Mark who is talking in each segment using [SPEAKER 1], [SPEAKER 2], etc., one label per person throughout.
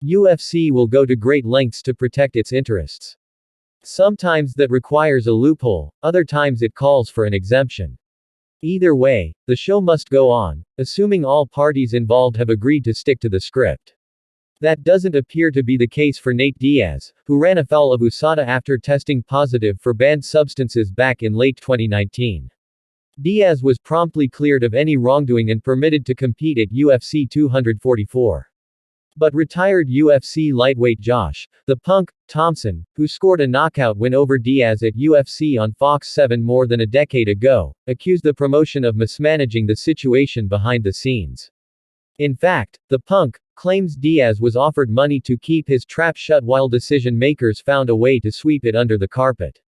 [SPEAKER 1] UFC will go to great lengths to protect its interests. Sometimes that requires a loophole, other times it calls for an exemption. Either way, the show must go on, assuming all parties involved have agreed to stick to the script. That doesn't appear to be the case for Nate Diaz, who ran afoul of USADA after testing positive for banned substances back in late 2019. Diaz was promptly cleared of any wrongdoing and permitted to compete at UFC 244. But retired UFC lightweight Josh, the Punk, Thomson, who scored a knockout win over Diaz at UFC on Fox 7 more than a decade ago, accused the promotion of mismanaging the situation behind the scenes. In fact, the Punk claims Diaz was offered money to keep his trap shut while decision makers found a way to sweep it under the carpet.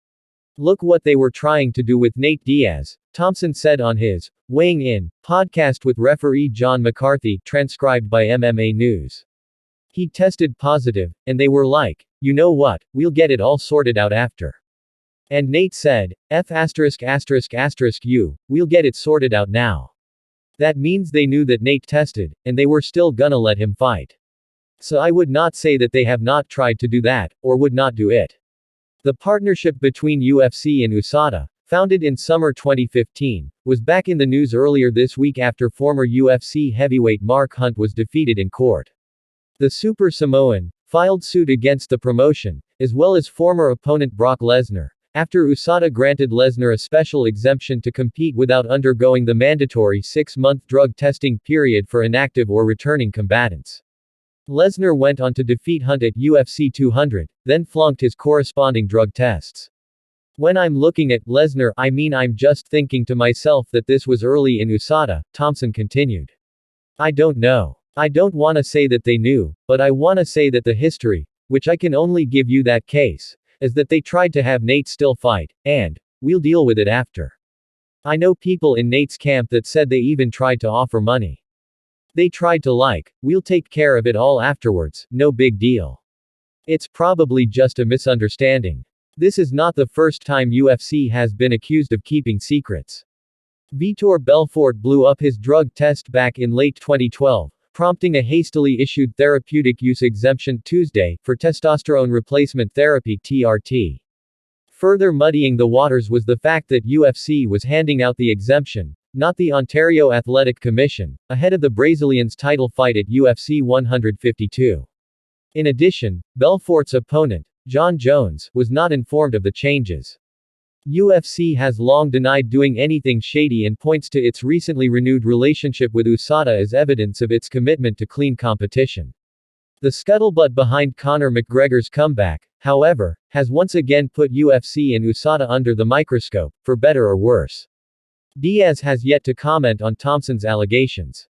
[SPEAKER 1] "Look what they were trying to do with Nate Diaz," Thomson said on his Weighing In podcast with referee John McCarthy, transcribed by MMA News. "He tested positive, and they were like, you know what, we'll get it all sorted out after." And Nate said, we'll get it sorted out now. That means they knew that Nate tested, and they were still gonna let him fight. So I would not say that they have not tried to do that, or would not do it. The partnership between UFC and USADA, founded in summer 2015, was back in the news earlier this week after former UFC heavyweight Mark Hunt was defeated in court. The Super Samoan filed suit against the promotion, as well as former opponent Brock Lesnar, after USADA granted Lesnar a special exemption to compete without undergoing the mandatory 6-month drug testing period for inactive or returning combatants. Lesnar went on to defeat Hunt at UFC 200, then flunked his corresponding drug tests. "When I'm looking at Lesnar, I'm just thinking to myself that this was early in USADA," Thomson continued. "I don't know. I don't wanna say that they knew, but I wanna say that the history, which I can only give you that case, is that they tried to have Nate still fight, and we'll deal with it after. I know people in Nate's camp that said they even tried to offer money. They tried to we'll take care of it all afterwards, no big deal. It's probably just a misunderstanding. This is not the first time UFC has been accused of keeping secrets. Vitor Belfort blew up his drug test back in late 2012, prompting a hastily issued therapeutic use exemption Tuesday for testosterone replacement therapy (TRT). Further muddying the waters was the fact that UFC was handing out the exemption, not the Ontario Athletic Commission, ahead of the Brazilian's title fight at UFC 152. In addition, Belfort's opponent, John Jones, was not informed of the changes. UFC has long denied doing anything shady and points to its recently renewed relationship with USADA as evidence of its commitment to clean competition. The scuttlebutt behind Conor McGregor's comeback, however, has once again put UFC and USADA under the microscope, for better or worse. Diaz has yet to comment on Thomson's allegations.